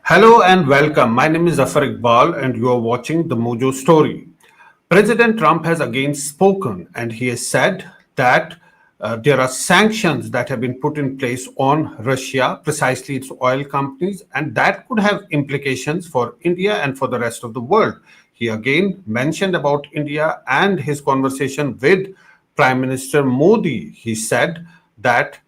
Hello and welcome. My name is Zafar Iqbal and you are watching The Mojo Story. President Trump has again spoken and he has said that there are sanctions that have been put in place on Russia, precisely its oil companies, and that could have implications for India and for the rest of the world. He again mentioned about India and his conversation with Prime Minister Modi. He said that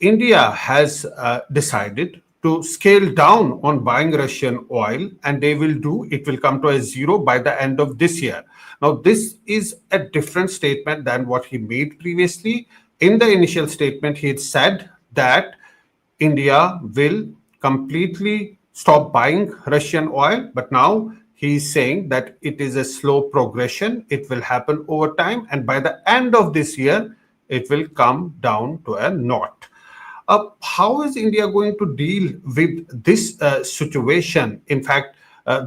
India has decided to scale down on buying Russian oil, and it will come to a zero by the end of this year. Now, this is a different statement than what he made previously. In the initial statement, he had said that India will completely stop buying Russian oil, but now he's saying that it is a slow progression. It will happen over time, and by the end of this year, it will come down to a naught. How is India going to deal with this situation? In fact,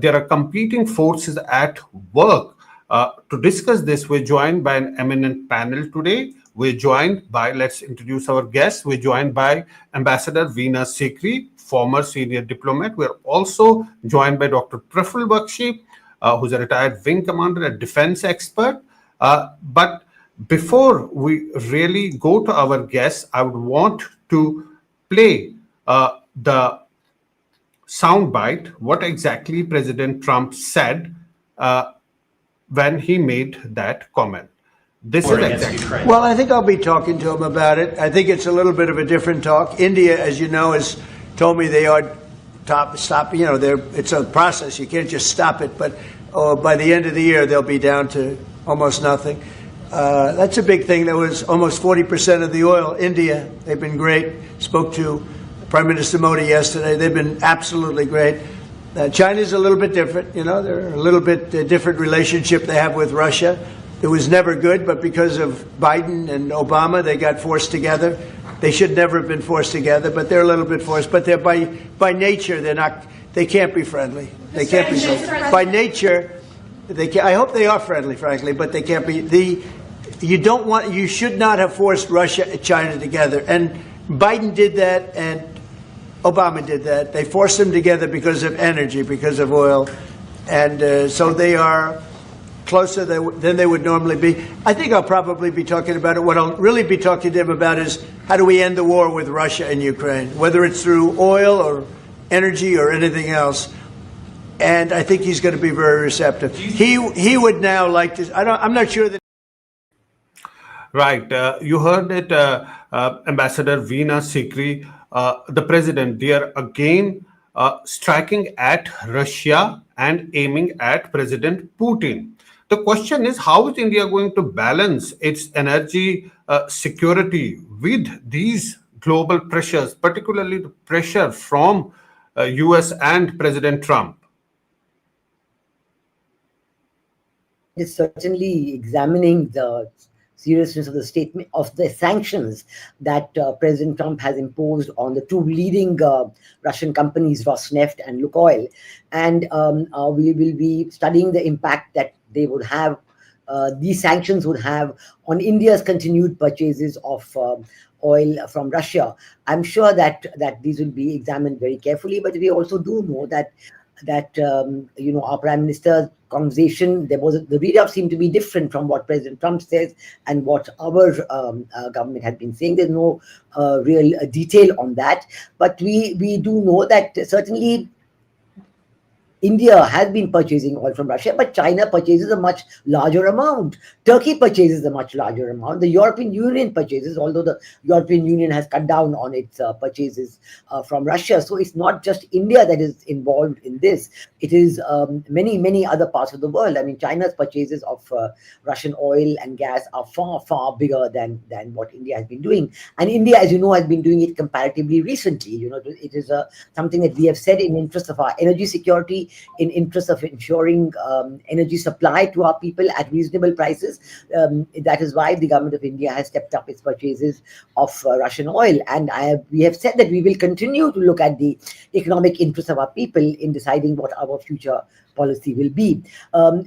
there are competing forces at work. To discuss this, we're joined by an eminent panel today. We're joined by, let's introduce our guests. We're joined by Ambassador Veena Sikri, former senior diplomat. We're also joined by Dr. Praful Bakshi, who's a retired wing commander, a defense expert. But before we really go to our guests, I would want to play the soundbite, what exactly President Trump said when he made that comment. This is exactly. Well, I think I'll be talking to him about it. I think it's a little bit of a different talk. India, as you know, has told me they are stop. You know, it's a process. You can't just stop it. But by the end of the year, they'll be down to almost nothing. That's a big thing. There was almost 40% of the oil. India, they've been great. Spoke to Prime Minister Modi yesterday. They've been absolutely great. China's a little bit different. You know, they're a little bit different relationship they have with Russia. It was never good, but because of Biden and Obama, they got forced together. They should never have been forced together, but they're a little bit forced. But they're by nature, they're not. They can't be friendly. They can't be friendly. By nature, they can, I hope they are friendly, frankly, but they can't be. You should not have forced Russia and China together. And Biden did that, and Obama did that. They forced them together because of energy, because of oil, and so they are closer than they would normally be. I think I'll probably be talking about it. What I'll really be talking to him about is how do we end the war with Russia and Ukraine, whether it's through oil or energy or anything else. And I think he's going to be very receptive. He would now like to. I'm not sure that. Right. You heard it, Ambassador Veena Sikri, the president there again striking at Russia and aiming at President Putin. The question is, how is India going to balance its energy security with these global pressures, particularly the pressure from US and President Trump? Is certainly examining the seriousness of the statement of the sanctions that President Trump has imposed on the two leading Russian companies, Rosneft and Lukoil, and we will be studying the impact that they would have, these sanctions would have on India's continued purchases of oil from Russia. I'm sure that these will be examined very carefully, but we also do know that our Prime Minister's conversation, the readout seemed to be different from what President Trump says and what our government had been saying. There's no real detail on that, but we do know that certainly India has been purchasing oil from Russia, but China purchases a much larger amount. Turkey purchases a much larger amount. The European Union purchases, although the European Union has cut down on its purchases from Russia. So it's not just India that is involved in this. It is many, many other parts of the world. I mean, China's purchases of Russian oil and gas are far, far bigger than what India has been doing. And India, as you know, has been doing it comparatively recently. You know, it is something that we have said in interest of our energy security, in interest of ensuring energy supply to our people at reasonable prices. That is why the government of India has stepped up its purchases of Russian oil. And we have said that we will continue to look at the economic interests of our people in deciding what our future policy will be.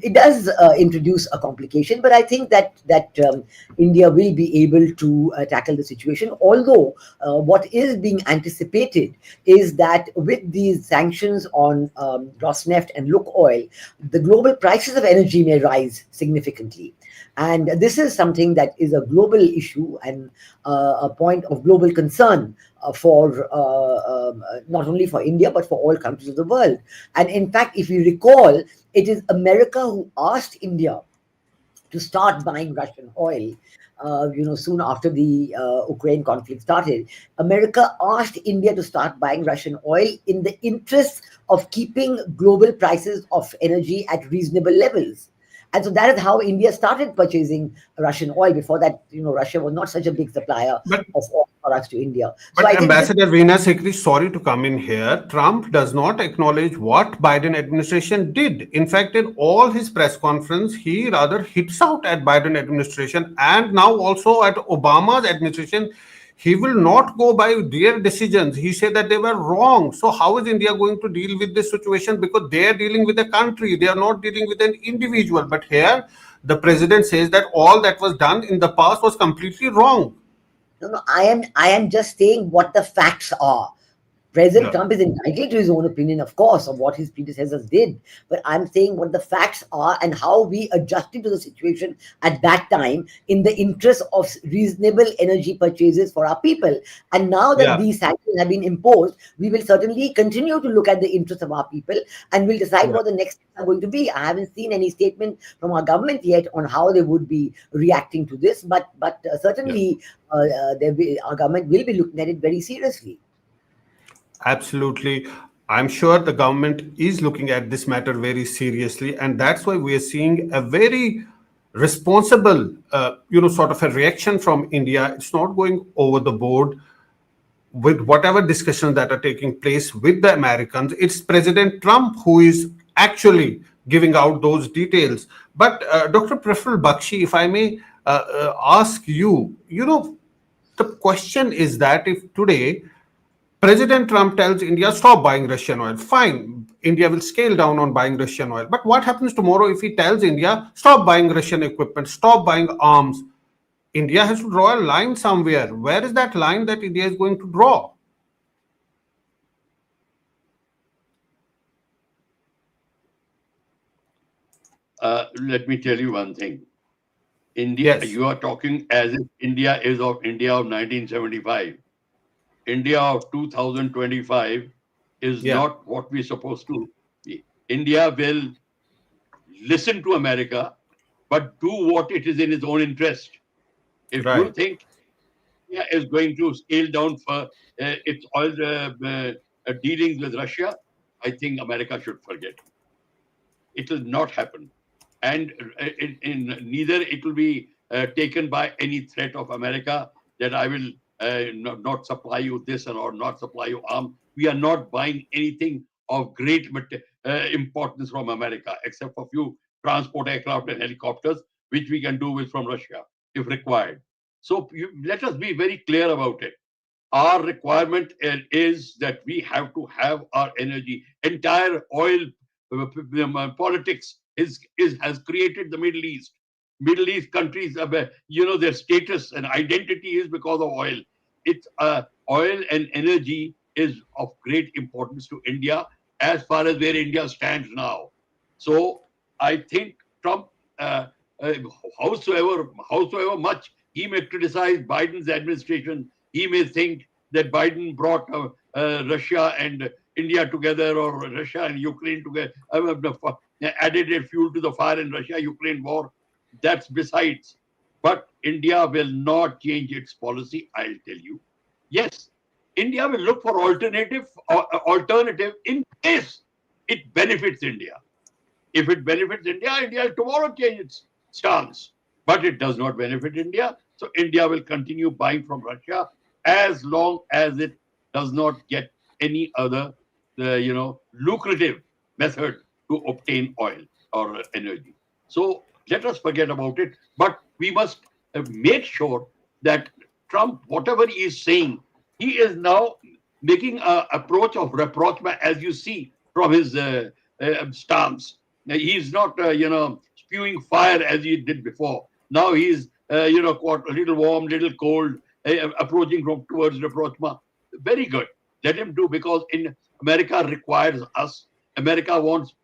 It does introduce a complication, but I think that India will be able to tackle the situation. Although what is being anticipated is that with these sanctions on Rosneft and Lukoil, the global prices of energy may rise significantly. And this is something that is a global issue and a point of global concern for not only for India but for all countries of the world. And in fact, if you recall, it is America who asked India to start buying Russian oil. Soon after the Ukraine conflict started, America asked India to start buying Russian oil in the interest of keeping global prices of energy at reasonable levels. And so that is how India started purchasing Russian oil. Before that, Russia was not such a big supplier But of oil products to India. So But I think this. Ambassador Veena Sikri, sorry to come in here. Trump does not acknowledge what Biden administration did. In fact, in all his press conference, he rather hits out at Biden administration and now also at Obama's administration. He will not go by their decisions. He said that they were wrong. So how is India going to deal with this situation? Because they are dealing with a country. They are not dealing with an individual. But here, the president says that all that was done in the past was completely wrong. No, no, I am just saying what the facts are. President Yeah. Trump is entitled to his own opinion, of course, of what his predecessors did. But I'm saying what the facts are and how we adjusted to the situation at that time in the interest of reasonable energy purchases for our people. And now that Yeah. these sanctions have been imposed, we will certainly continue to look at the interests of our people and we'll decide Yeah. what the next steps are going to be. I haven't seen any statement from our government yet on how they would be reacting to this, but Yeah. certainly our government will be looking at it very seriously. Absolutely. I'm sure the government is looking at this matter very seriously, and that's why we are seeing a very responsible, sort of a reaction from India. It's not going over the board with whatever discussions that are taking place with the Americans. It's President Trump who is actually giving out those details. But Dr. Praful Bakshi, if I may ask you, the question is that if today President Trump tells India, stop buying Russian oil. Fine, India will scale down on buying Russian oil. But what happens tomorrow if he tells India, stop buying Russian equipment, stop buying arms? India has to draw a line somewhere. Where is that line that India is going to draw? Let me tell you one thing. India, Yes. you are talking as if India of 1975. India of 2025 is Yeah. not what we're supposed to be. India will listen to America, but do what it is in its own interest. If you Right. think India is going to scale down for its oil dealings with Russia, I think America should forget. It will not happen. And neither it will be taken by any threat of America that I will not supply you this or not supply you arm. We are not buying anything of great importance from America, except for few transport aircraft and helicopters, which we can do with from Russia if required. So let us be very clear about it. Our requirement is that we have to have our energy. Entire oil politics has created the Middle East. Middle East countries, their status and identity is because of oil. It's oil and energy is of great importance to India as far as where India stands now. So I think Trump, uh, uh, howsoever much he may criticize Biden's administration, he may think that Biden brought Russia and India together, or Russia and Ukraine together, added a fuel to the fire in Russia-Ukraine war. That's besides. But India will not change its policy, I'll tell you. Yes, India will look for alternative in case it benefits India. If it benefits India, India will tomorrow change its stance. But it does not benefit India. So India will continue buying from Russia as long as it does not get any other, lucrative method to obtain oil or energy. So let us forget about it. But we must make sure that Trump, whatever he is saying, he is now making an approach of rapprochement, as you see from his stance. He's not, spewing fire as he did before. Now he's, quite a little warm, little cold, approaching from towards rapprochement. Very good. Let him do, because in America requires us. America wants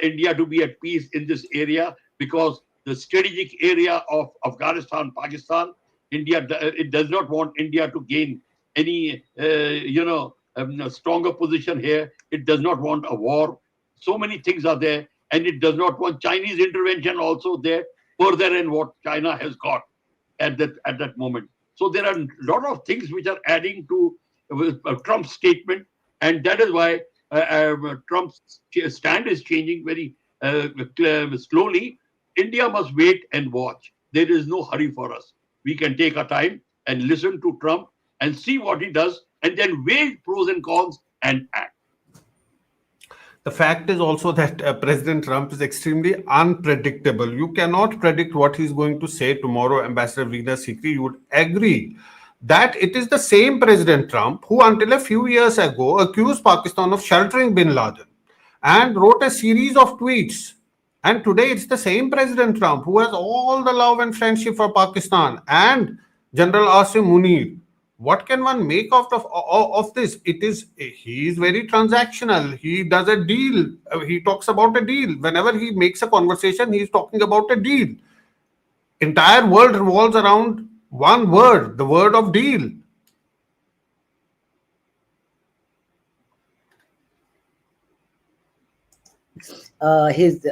India to be at peace in this area, because the strategic area of Afghanistan, Pakistan, India, it does not want India to gain any, a stronger position here. It does not want a war. So many things are there, and it does not want Chinese intervention also there, further than what China has got at that moment. So there are a lot of things which are adding to Trump's statement, and that is why Trump's stand is changing very slowly. India must wait and watch. There is no hurry for us. We can take our time and listen to Trump and see what he does, and then weigh pros and cons and act. The fact is also that President Trump is extremely unpredictable. You cannot predict what he's going to say tomorrow. Ambassador Veena Sikri, you would agree that it is the same President Trump who, until a few years ago, accused Pakistan of sheltering bin Laden and wrote a series of tweets. And today it's the same President Trump who has all the love and friendship for Pakistan and General Asim Munir. What can one make of this? He is very transactional. He does a deal. He talks about a deal. Whenever he makes a conversation, he is talking about a deal. Entire world revolves around one word, the word of deal. His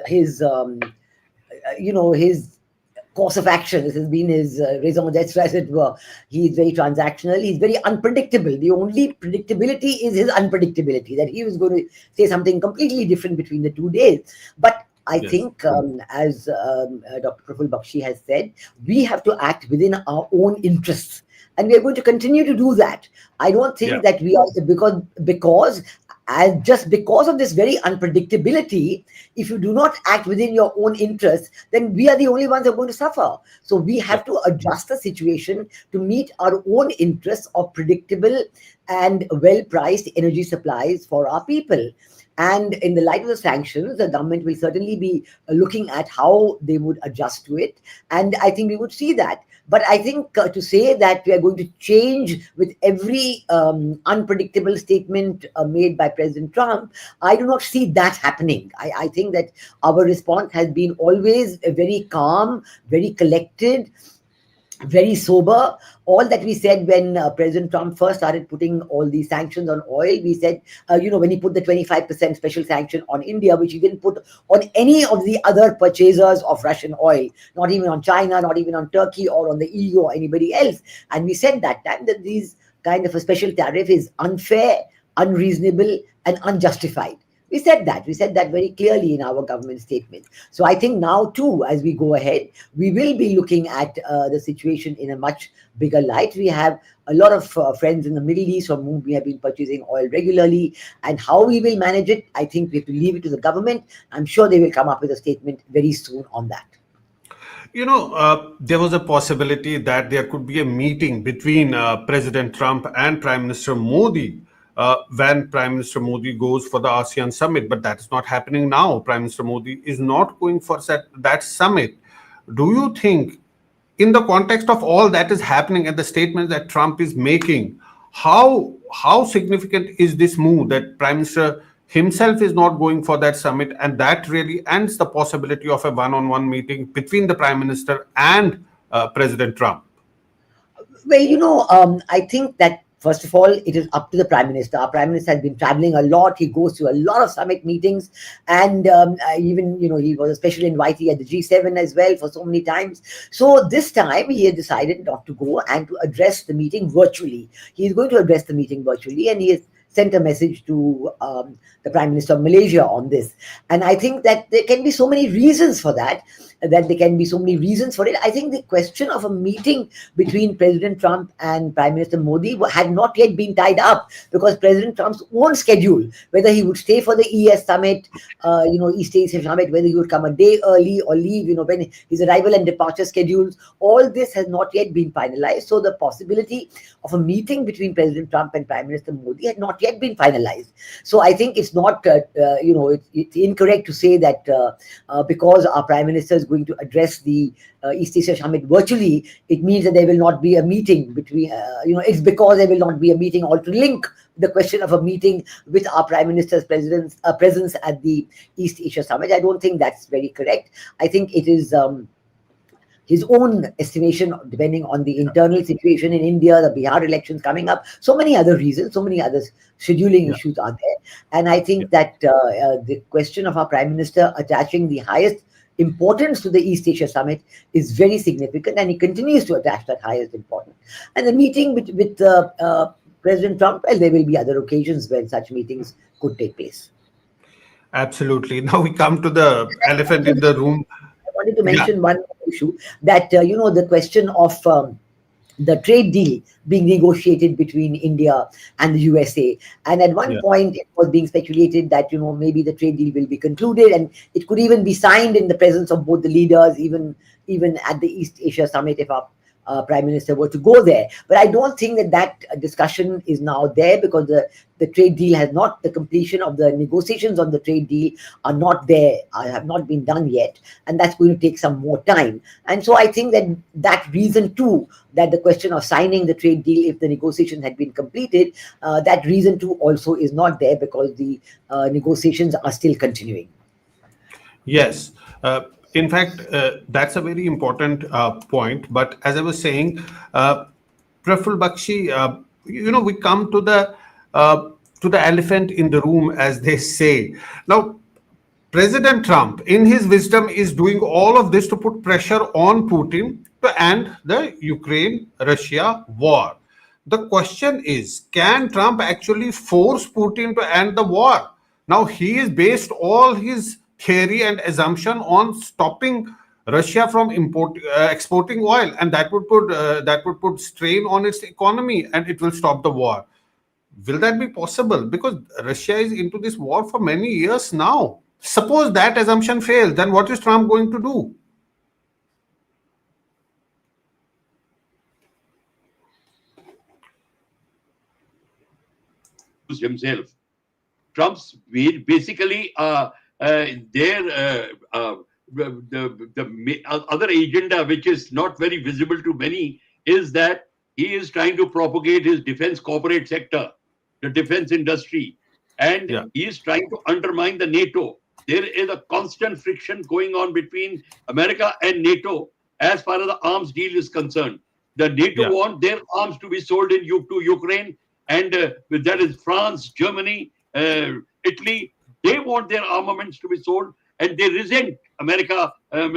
course of action. This has been his raison d'etre, as it were. He's very transactional. He's very unpredictable. The only predictability is his unpredictability, that he was going to say something completely different between the 2 days. But I think, as Dr. Praful Bakshi has said, we have to act within our own interests. And we are going to continue to do that. I don't think that we are, because of this very unpredictability, if you do not act within your own interests, then we are the only ones who are going to suffer. So we have to adjust the situation to meet our own interests of predictable and well-priced energy supplies for our people. And in the light of the sanctions, the government will certainly be looking at how they would adjust to it. And I think we would see that. But I think to say that we are going to change with every unpredictable statement made by President Trump, I do not see that happening. I think that our response has been always very calm, very collected, very sober. All that we said when President Trump first started putting all these sanctions on oil, we said, when he put the 25% special sanction on India, which he didn't put on any of the other purchasers of Russian oil, not even on China, not even on Turkey or on the EU or anybody else. And we said that time that these kind of a special tariff is unfair, unreasonable, and unjustified. We said that very clearly in our government statement. So I think now too, as we go ahead, we will be looking at the situation in a much bigger light. We have a lot of friends in the Middle East from whom we have been purchasing oil regularly, and how we will manage it, I think we have to leave it to the government. I'm sure they will come up with a statement very soon on that. There was a possibility that there could be a meeting between President Trump and Prime Minister Modi when Prime Minister Modi goes for the ASEAN summit, but that is not happening now. Prime Minister Modi is not going for that summit. Do you think, in the context of all that is happening and the statements that Trump is making, how significant is this move that Prime Minister himself is not going for that summit, and that really ends the possibility of a one-on-one meeting between the Prime Minister and President Trump? Well, I think that first of all, it is up to the Prime Minister. Our Prime Minister has been traveling a lot. He goes to a lot of summit meetings. And even, he was a special invitee at the G7 as well for so many times. So this time he has decided not to go and to address the meeting virtually. He is going to address the meeting virtually, and he has sent a message to the Prime Minister of Malaysia on this. And I think that there can be so many reasons for that. I think the question of a meeting between President Trump and Prime Minister Modi had not yet been tied up, because President Trump's own schedule, whether he would stay for the ES summit, East Asia summit, whether he would come a day early or leave, when his arrival and departure schedules, all this has not yet been finalized. So the possibility of a meeting between President Trump and Prime Minister Modi had not yet been finalized. So I think it's not, it's incorrect to say that because our Prime Minister is going to address the East Asia Summit virtually, it means that there will not be a meeting between, it's because there will not be a meeting, or to link the question of a meeting with our Prime Minister's presence at the East Asia Summit. I don't think that's very correct. I think it is his own estimation, depending on the internal situation in India, the Bihar elections coming up, so many other reasons, so many other scheduling Yeah. issues are there. And I think that the question of our Prime Minister attaching the highest importance to the East Asia Summit is very significant, and he continues to attach that highest importance. And the meeting with President Trump, well, there will be other occasions when such meetings could take place. Absolutely. Now we come to the elephant in the room. I wanted to Yeah. mention one issue, that the question of the trade deal being negotiated between India and the USA. And at one Yeah. point, it was being speculated that maybe the trade deal will be concluded, and it could even be signed in the presence of both the leaders, even at the East Asia Summit, if our Prime Minister were to go there. But I don't think that discussion is now there, because the trade deal has not, the completion of the negotiations on the trade deal are not there, have not been done yet, and that's going to take some more time. And so I think that reason too, that the question of signing the trade deal, if the negotiations had been completed, that reason too also is not there, because the negotiations are still continuing. Yes. In fact, that's a very important point. But as I was saying, Praful Bakshi, we come to the elephant in the room, as they say. Now, President Trump, in his wisdom, is doing all of this to put pressure on Putin to end the Ukraine-Russia war. The question is, can Trump actually force Putin to end the war? Now, he is based all his theory and assumption on stopping Russia from exporting oil, and that would put strain on its economy, and it will stop the war. Will that be possible? Because Russia is into this war for many years now. Suppose that assumption fails, then what is Trump going to do? Himself. Trump's basically their other agenda, which is not very visible to many, is that he is trying to propagate his defense corporate sector, the defense industry, and Yeah, he is trying to undermine the NATO. There is a constant friction going on between America and NATO as far as the arms deal is concerned. The NATO yeah, want their arms to be sold to Ukraine, and that is France, Germany, Italy. They want their armaments to be sold, and they resent America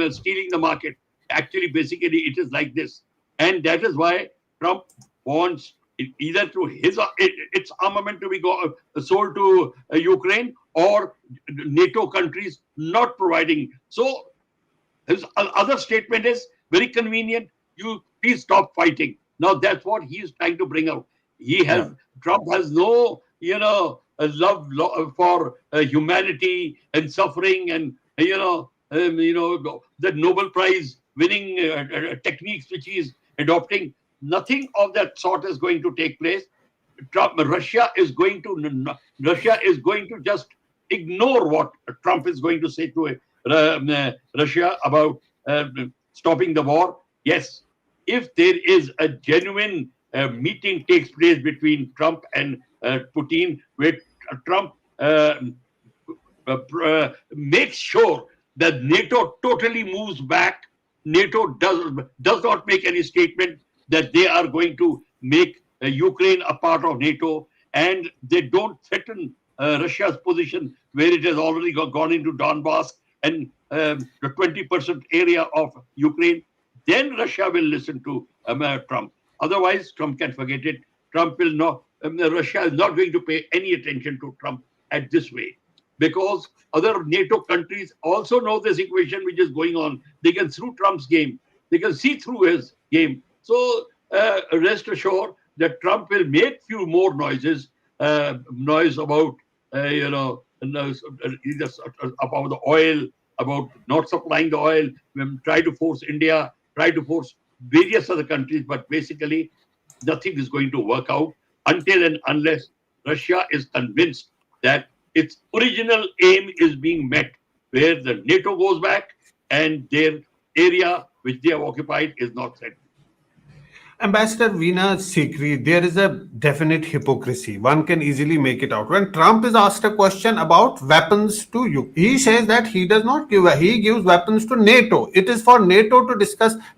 stealing the market. Actually, basically, it is like this, and that is why Trump wants either through its armament to be sold to Ukraine, or NATO countries not providing. So his other statement is very convenient. You please stop fighting. Now that's what he is trying to bring out. yeah, Trump has no, a love for humanity and suffering, and the Nobel Prize winning techniques which he is adopting. Nothing of that sort is going to take place. Russia is going to just ignore what Trump is going to say to Russia about stopping the war. Yes, if there is a genuine meeting takes place between Trump and Putin, where Trump makes sure that NATO totally moves back. NATO does not make any statement that they are going to make Ukraine a part of NATO, and they don't threaten Russia's position where it has already gone into Donbass and the 20% area of Ukraine. Then Russia will listen to Trump. Otherwise, Trump can forget it. Trump will not. Russia is not going to pay any attention to Trump at this way, because other NATO countries also know this equation which is going on. They can through Trump's game. They can see through his game. So rest assured that Trump will make few more noise about about the oil, about not supplying the oil, try to force India, try to force various other countries, but basically nothing is going to work out until and unless Russia is convinced that its original aim is being met, where the NATO goes back and their area which they have occupied is not threatened. Ambassador Veena Sikri, there is a definite hypocrisy. One can easily make it out. When Trump is asked a question about weapons to you, he says that he does not give. He gives weapons to NATO. It is for NATO to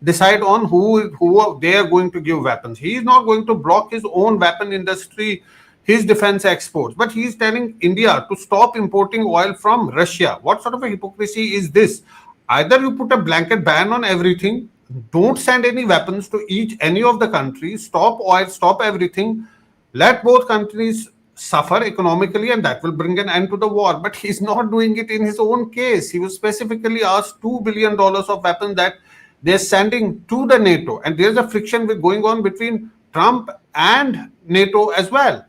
decide on who they are going to give weapons. He is not going to block his own weapon industry, his defense exports. But he is telling India to stop importing oil from Russia. What sort of a hypocrisy is this? Either you put a blanket ban on everything, don't send any weapons to any of the countries, stop oil, stop everything, let both countries suffer economically, and that will bring an end to the war. But he's not doing it in his own case. He was specifically asked $2 billion of weapons that they're sending to the NATO, and there's a friction going on between Trump and NATO as well.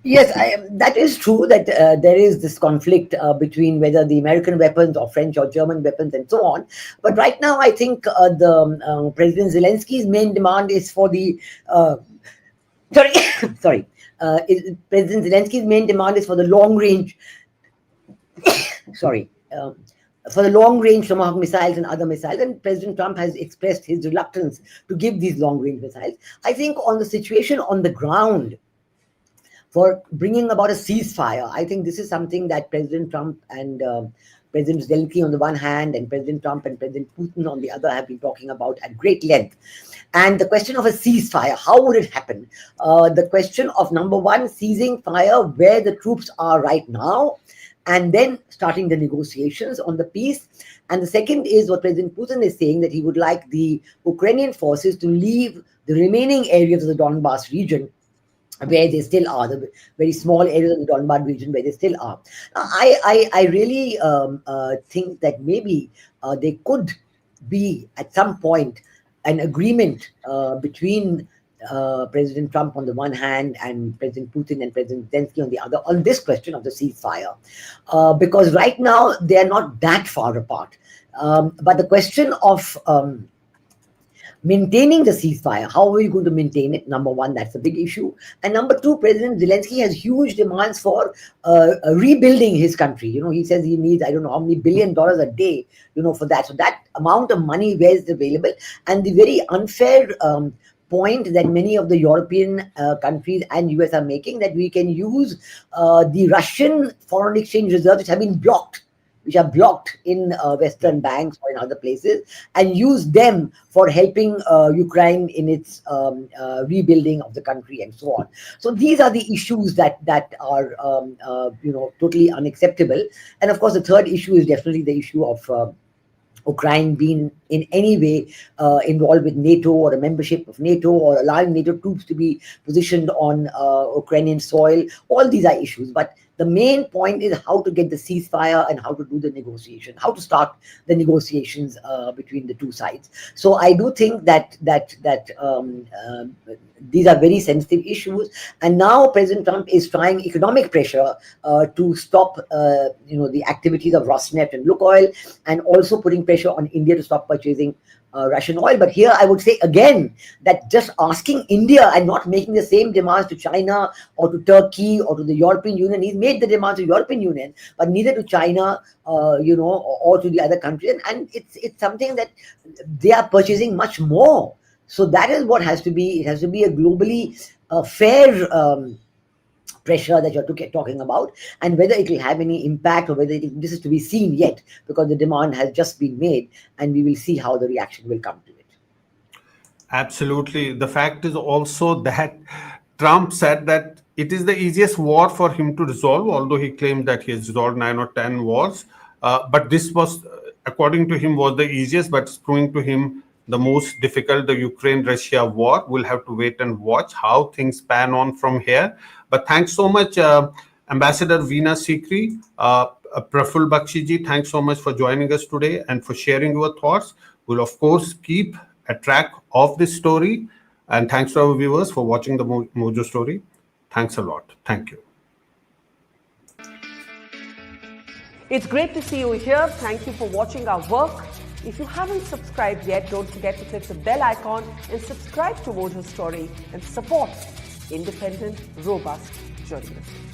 Yes, that is true that there is this conflict between whether the American weapons or French or German weapons and so on. But right now, I think the President Zelensky's main demand is for the President Zelensky's main demand is for the long range. For the long-range Tomahawk missiles and other missiles, and President Trump has expressed his reluctance to give these long-range missiles. I think on the situation on the ground, for bringing about a ceasefire, I think this is something that President Trump and President Zelensky on the one hand, and President Trump and President Putin on the other have been talking about at great length. And the question of a ceasefire, how would it happen? The question of, number one, ceasing fire where the troops are right now, and then starting the negotiations on the peace. And the second is what President Putin is saying, that he would like the Ukrainian forces to leave the remaining areas of the Donbass region where they still are, the very small areas of the Donbass region where they still are. I really think that maybe there could be at some point an agreement between President Trump on the one hand and President Putin and President Zelensky on the other on this question of the ceasefire. Because right now they are not that far apart. But the question of maintaining the ceasefire, how are we going to maintain it? Number one, that's a big issue. And number two, President Zelensky has huge demands for rebuilding his country. You know, he says he needs, I don't know how many $1 billion a day, you know, for that. So that amount of money, where is available? And the very unfair point that many of the European countries and US are making, that we can use the Russian foreign exchange reserves, which have been blocked, which are blocked in Western banks or in other places, and use them for helping Ukraine in its rebuilding of the country and so on. So these are the issues that are totally unacceptable. And of course, the third issue is definitely the issue of Ukraine being in any way involved with NATO or a membership of NATO or allowing NATO troops to be positioned on Ukrainian soil. All these are issues. But the main point is how to get the ceasefire and how to do the negotiation, how to start the negotiations between the two sides. So I do think that these are very sensitive issues. And now President Trump is trying economic pressure to stop the activities of Rosneft and Lukoil, and also putting pressure on India to stop purchasing Russian oil. But here I would say again that just asking India and not making the same demands to China or to Turkey or to the European Union. He's made the demands to the European Union, but neither to China, or to the other countries. And it's something that they are purchasing much more. So that is what has to be. It has to be a globally fair pressure that you're talking about, and whether it will have any impact or whether this is to be seen yet, because the demand has just been made, and we will see how the reaction will come to it. Absolutely. The fact is also that Trump said that it is the easiest war for him to resolve, although he claimed that he has resolved 9 or 10 wars. But this was, according to him, was the easiest, but it's proving to him the most difficult. The Ukraine-Russia war. We'll have to wait and watch how things pan on from here. But thanks so much, Ambassador Veena Sikri, Praful Bakshiji. Thanks so much for joining us today and for sharing your thoughts. We'll, of course, keep a track of this story. And thanks to our viewers for watching the Mojo Story. Thanks a lot. Thank you. It's great to see you here. Thank you for watching our work. If you haven't subscribed yet, don't forget to click the bell icon and subscribe to Mojo Story and support independent, robust journalism.